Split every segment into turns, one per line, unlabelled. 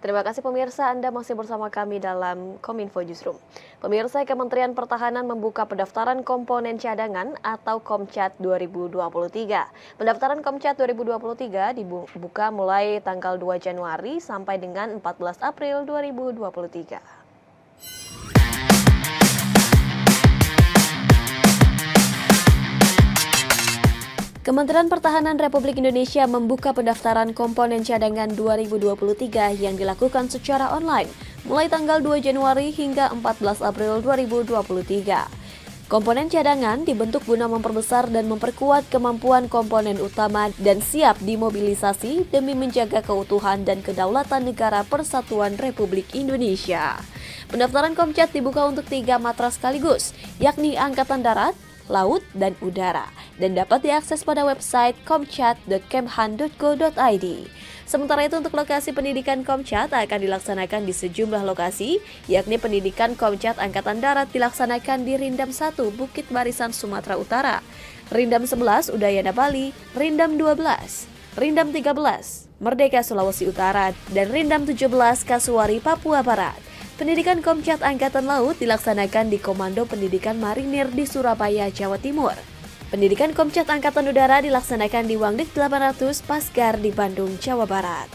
Terima kasih pemirsa, Anda masih bersama kami dalam Kominfo Newsroom. Pemirsa, Kementerian Pertahanan membuka pendaftaran komponen cadangan atau Komcat 2023. Pendaftaran Komcat 2023 dibuka mulai tanggal 2 Januari sampai dengan 14 April 2023. Kementerian Pertahanan Republik Indonesia membuka pendaftaran komponen cadangan 2023 yang dilakukan secara online mulai tanggal 2 Januari hingga 14 April 2023. Komponen cadangan dibentuk guna memperbesar dan memperkuat kemampuan komponen utama dan siap dimobilisasi demi menjaga keutuhan dan kedaulatan negara Persatuan Republik Indonesia. Pendaftaran Komcat dibuka untuk 3 matra sekaligus, yakni Angkatan Darat, Laut, dan Udara, dan dapat diakses pada website komcat.kemhan.go.id. Sementara itu untuk lokasi pendidikan Komcat akan dilaksanakan di sejumlah lokasi, yakni pendidikan Komcat Angkatan Darat dilaksanakan di Rindam 1, Bukit Barisan, Sumatera Utara, Rindam 11, Udayana, Bali, Rindam 12, Rindam 13, Merdeka, Sulawesi Utara, dan Rindam 17, Kasuari, Papua Barat. Pendidikan Komcat Angkatan Laut dilaksanakan di Komando Pendidikan Marinir di Surabaya, Jawa Timur. Pendidikan Komcat Angkatan Udara dilaksanakan di Wangdik 800 Pasgar di Bandung, Jawa Barat.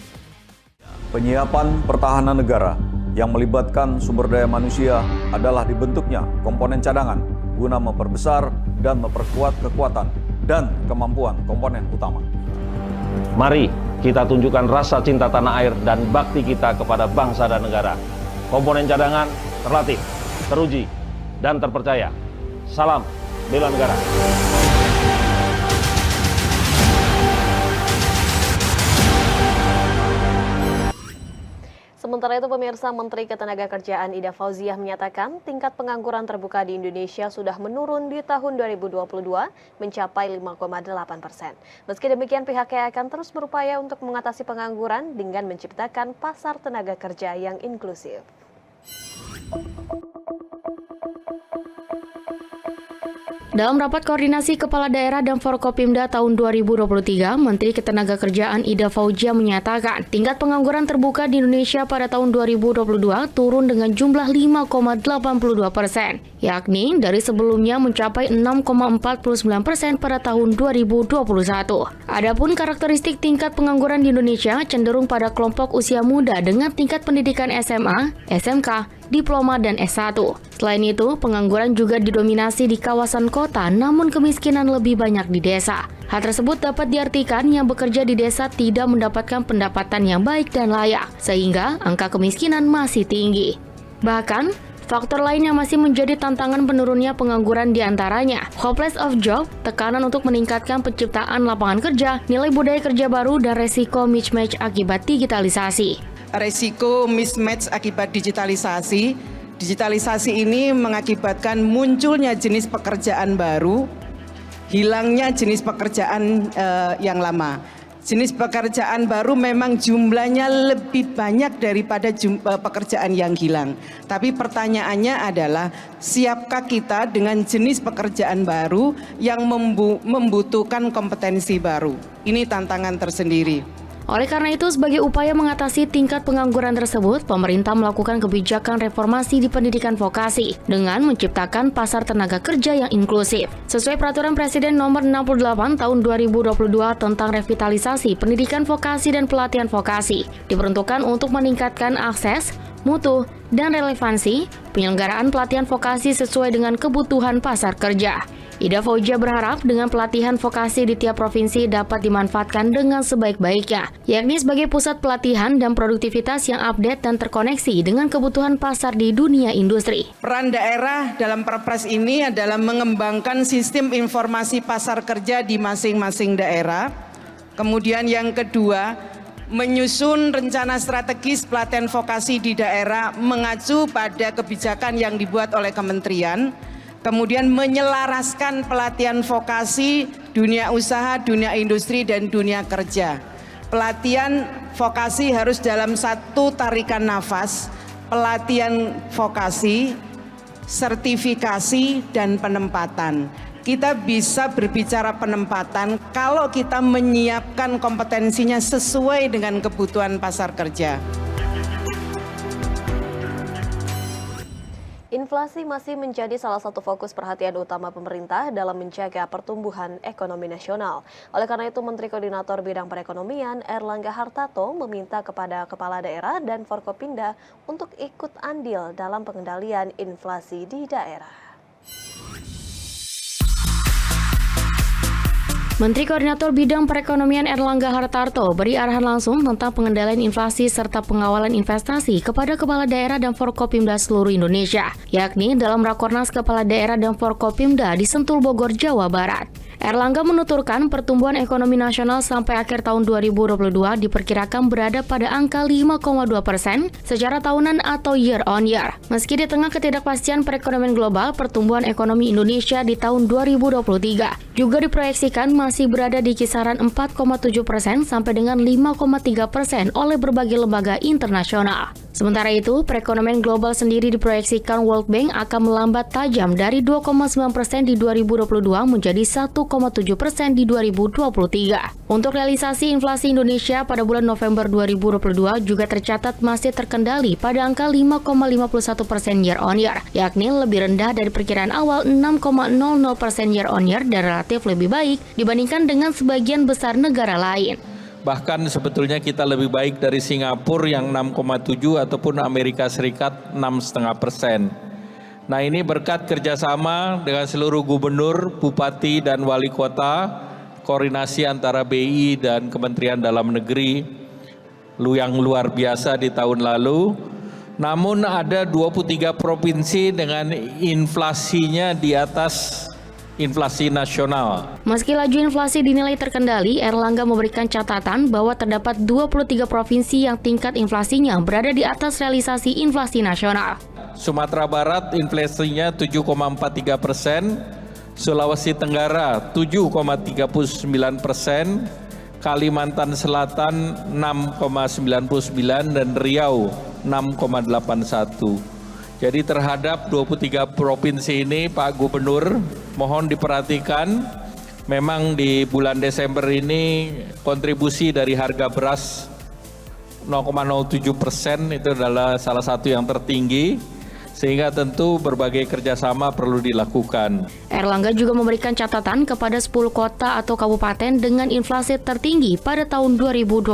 Penyiapan pertahanan negara yang melibatkan sumber daya manusia adalah dibentuknya komponen cadangan guna memperbesar dan memperkuat kekuatan dan kemampuan komponen utama.
Mari kita tunjukkan rasa cinta tanah air dan bakti kita kepada bangsa dan negara. Komponen cadangan terlatih, teruji, dan terpercaya. Salam bela negara.
Sementara itu pemirsa, Menteri Ketenagakerjaan Ida Fauziah menyatakan tingkat pengangguran terbuka di Indonesia sudah menurun di tahun 2022 mencapai 5,8%. Meski demikian pihaknya akan terus berupaya untuk mengatasi pengangguran dengan menciptakan pasar tenaga kerja yang inklusif.
Dalam rapat koordinasi Kepala Daerah dan Forkopimda tahun 2023, Menteri Ketenagakerjaan Ida Fauziah menyatakan tingkat pengangguran terbuka di Indonesia pada tahun 2022 turun dengan jumlah 5,82%, yakni dari sebelumnya mencapai 6,49% pada tahun 2021. Adapun karakteristik tingkat pengangguran di Indonesia cenderung pada kelompok usia muda dengan tingkat pendidikan SMA, SMK, diploma, dan S1. Selain itu, pengangguran juga didominasi di kawasan kota, namun kemiskinan lebih banyak di desa. Hal tersebut dapat diartikan yang bekerja di desa tidak mendapatkan pendapatan yang baik dan layak, sehingga angka kemiskinan masih tinggi. Bahkan, faktor lain yang masih menjadi tantangan penurunnya pengangguran diantaranya hopeless of job, tekanan untuk meningkatkan penciptaan lapangan kerja, nilai budaya kerja baru, dan resiko mismatch akibat digitalisasi.
Resiko mismatch akibat digitalisasi. Digitalisasi ini mengakibatkan munculnya jenis pekerjaan baru, hilangnya jenis pekerjaan yang lama. Jenis pekerjaan baru memang jumlahnya lebih banyak daripada pekerjaan yang hilang. Tapi pertanyaannya adalah, siapkah kita dengan jenis pekerjaan baru yang membutuhkan kompetensi baru? Ini tantangan tersendiri.
Oleh karena itu, sebagai upaya mengatasi tingkat pengangguran tersebut, pemerintah melakukan kebijakan reformasi di pendidikan vokasi dengan menciptakan pasar tenaga kerja yang inklusif. Sesuai Peraturan Presiden Nomor 68 Tahun 2022 tentang revitalisasi pendidikan vokasi dan pelatihan vokasi, diperuntukkan untuk meningkatkan akses, mutu, dan relevansi penyelenggaraan pelatihan vokasi sesuai dengan kebutuhan pasar kerja. Ida Fauziah berharap dengan pelatihan vokasi di tiap provinsi dapat dimanfaatkan dengan sebaik-baiknya, yakni sebagai pusat pelatihan dan produktivitas yang update dan terkoneksi dengan kebutuhan pasar di dunia industri.
Peran daerah dalam Perpres ini adalah mengembangkan sistem informasi pasar kerja di masing-masing daerah. Kemudian yang kedua, menyusun rencana strategis pelatihan vokasi di daerah mengacu pada kebijakan yang dibuat oleh kementerian. Kemudian menyelaraskan pelatihan vokasi, dunia usaha, dunia industri, dan dunia kerja. Pelatihan vokasi harus dalam satu tarikan nafas, pelatihan vokasi, sertifikasi, dan penempatan. Kita bisa berbicara penempatan kalau kita menyiapkan kompetensinya sesuai dengan kebutuhan pasar kerja.
Inflasi masih menjadi salah satu fokus perhatian utama pemerintah dalam menjaga pertumbuhan ekonomi nasional. Oleh karena itu, Menteri Koordinator Bidang Perekonomian Erlangga Hartarto meminta kepada kepala daerah dan Forkopimda untuk ikut andil dalam pengendalian inflasi di daerah.
Menteri Koordinator Bidang Perekonomian Erlangga Hartarto beri arahan langsung tentang pengendalian inflasi serta pengawalan investasi kepada kepala daerah dan Forkopimda seluruh Indonesia, yakni dalam Rakornas Kepala Daerah dan Forkopimda di Sentul, Bogor, Jawa Barat. Erlangga menuturkan pertumbuhan ekonomi nasional sampai akhir tahun 2022 diperkirakan berada pada angka 5,2% secara tahunan atau year on year. Meski di tengah ketidakpastian perekonomian global, pertumbuhan ekonomi Indonesia di tahun 2023 juga diproyeksikan masih berada di kisaran 4,7% sampai dengan 5,3% oleh berbagai lembaga internasional. Sementara itu, perekonomian global sendiri diproyeksikan World Bank akan melambat tajam dari 2,9% di 2022 menjadi 1,7% di 2023. Untuk realisasi inflasi Indonesia pada bulan November 2022 juga tercatat masih terkendali pada angka 5,51% year on year, yakni lebih rendah dari perkiraan awal 6,00% year on year dan relatif lebih baik dibandingkan dengan sebagian besar negara lain.
Bahkan sebetulnya kita lebih baik dari Singapura yang 6,7 ataupun Amerika Serikat 6,5%. Nah, ini berkat kerjasama dengan seluruh gubernur, bupati, dan wali kota, koordinasi antara BI dan Kementerian Dalam Negeri yang luar biasa di tahun lalu. Namun ada 23 provinsi dengan inflasinya di atas inflasi nasional.
Meski laju inflasi dinilai terkendali, Erlangga memberikan catatan bahwa terdapat 23 provinsi yang tingkat inflasinya berada di atas realisasi inflasi nasional.
Sumatera Barat inflasinya 7,43%, Sulawesi Tenggara 7,39%, Kalimantan Selatan 6,99% dan Riau 6,81%. Jadi terhadap 23 provinsi ini, Pak Gubernur, mohon diperhatikan, memang di bulan Desember ini kontribusi dari harga beras 0,07% itu adalah salah satu yang tertinggi, sehingga tentu berbagai kerjasama perlu dilakukan.
Erlangga juga memberikan catatan kepada 10 kota atau kabupaten dengan inflasi tertinggi pada tahun 2022.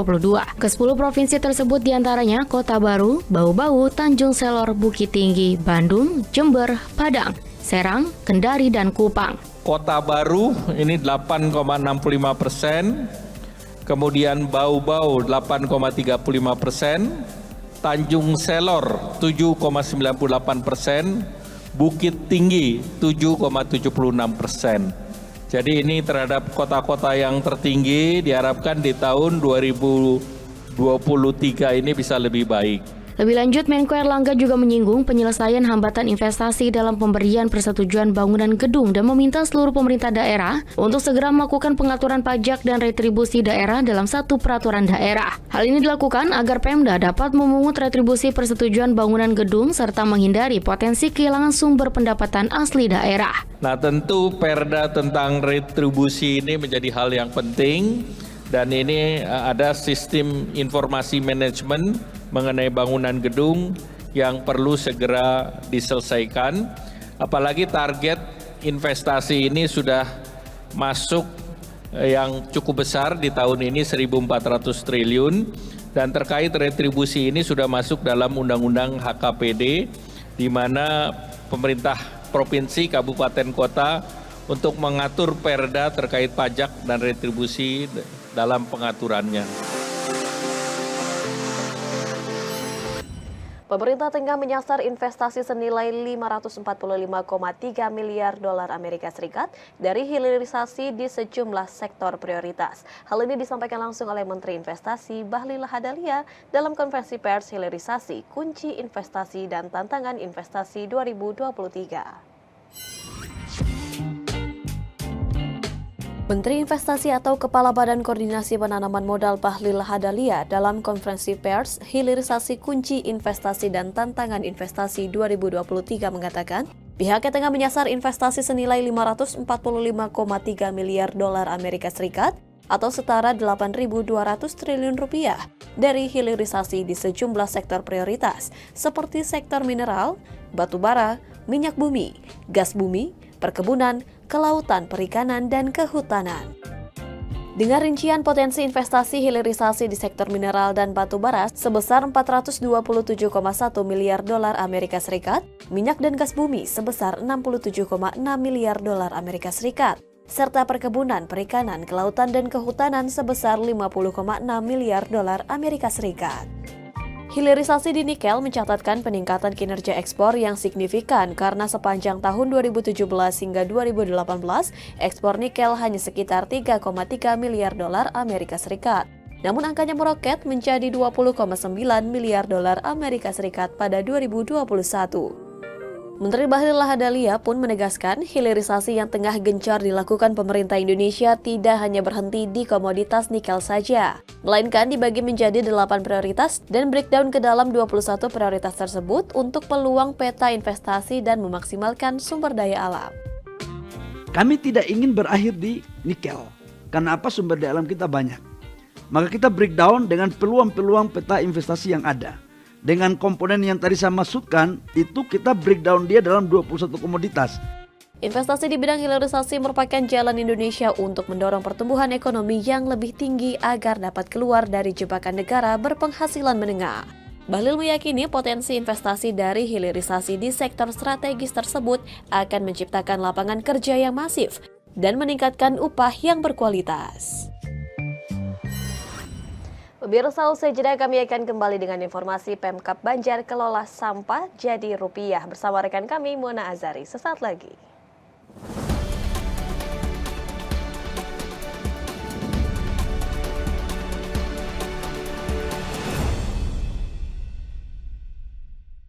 Ke-10 provinsi tersebut diantaranya Kota Baru, Bau-Bau, Tanjung Selor, Bukit Tinggi, Bandung, Jember, Padang, Serang, Kendari, dan Kupang.
Kota Baru ini 8,65%, kemudian Bau-Bau 8,35%, Tanjung Selor 7,98%, Bukit Tinggi 7,76%. Jadi ini terhadap kota-kota yang tertinggi diharapkan di tahun 2023 ini bisa lebih baik.
Lebih lanjut, Menko Erlangga juga menyinggung penyelesaian hambatan investasi dalam pemberian persetujuan bangunan gedung dan meminta seluruh pemerintah daerah untuk segera melakukan pengaturan pajak dan retribusi daerah dalam satu peraturan daerah. Hal ini dilakukan agar Pemda dapat memungut retribusi persetujuan bangunan gedung serta menghindari potensi kehilangan sumber pendapatan asli daerah.
Nah, tentu Perda tentang retribusi ini menjadi hal yang penting, dan ini ada sistem informasi manajemen mengenai bangunan gedung yang perlu segera diselesaikan. Apalagi target investasi ini sudah masuk yang cukup besar di tahun ini 1.400 triliun, dan terkait retribusi ini sudah masuk dalam Undang-Undang HKPD, di mana pemerintah provinsi, kabupaten, kota untuk mengatur perda terkait pajak dan retribusi dalam pengaturannya.
Pemerintah tengah menyasar investasi senilai 545,3 miliar dolar Amerika Serikat dari hilirisasi di sejumlah sektor prioritas. Hal ini disampaikan langsung oleh Menteri Investasi Bahlil Lahadalia dalam konferensi pers hilirisasi kunci investasi dan tantangan investasi 2023. Menteri Investasi atau Kepala Badan Koordinasi Penanaman Modal Bahlil Lahadalia dalam konferensi pers hilirisasi kunci investasi dan tantangan investasi 2023 mengatakan, pihaknya tengah menyasar investasi senilai 545,3 miliar dolar Amerika Serikat atau setara 8.200 triliun rupiah dari hilirisasi di sejumlah sektor prioritas seperti sektor mineral, batu bara, minyak bumi, gas bumi, perkebunan, kelautan, perikanan, dan kehutanan. Dengan rincian potensi investasi hilirisasi di sektor mineral dan batu bara sebesar 427,1 miliar dolar Amerika Serikat, minyak dan gas bumi sebesar 67,6 miliar dolar Amerika Serikat, serta perkebunan, perikanan, kelautan, dan kehutanan sebesar 50,6 miliar dolar Amerika Serikat. Hilirisasi di nikel mencatatkan peningkatan kinerja ekspor yang signifikan karena sepanjang tahun 2017 hingga 2018, ekspor nikel hanya sekitar 3,3 miliar dolar Amerika Serikat. Namun angkanya meroket menjadi 20,9 miliar dolar Amerika Serikat pada 2021. Menteri Bahlil Lahadalia pun menegaskan hilirisasi yang tengah gencar dilakukan pemerintah Indonesia tidak hanya berhenti di komoditas nikel saja, melainkan dibagi menjadi 8 prioritas dan breakdown ke dalam 21 prioritas tersebut untuk peluang peta investasi dan memaksimalkan sumber daya alam.
Kami tidak ingin berakhir di nikel, karena apa? Sumber daya alam kita banyak. Maka kita breakdown dengan peluang-peluang peta investasi yang ada. Dengan komponen yang tadi saya maksudkan, itu kita breakdown dia dalam 21 komoditas.
Investasi di bidang hilirisasi merupakan jalan Indonesia untuk mendorong pertumbuhan ekonomi yang lebih tinggi agar dapat keluar dari jebakan negara berpenghasilan menengah. Bahlil meyakini potensi investasi dari hilirisasi di sektor strategis tersebut akan menciptakan lapangan kerja yang masif dan meningkatkan upah yang berkualitas. Pemirsa, usai jeda kami akan kembali dengan informasi Pemkab Banjar kelola sampah jadi rupiah bersama rekan kami Mona Azari sesaat lagi.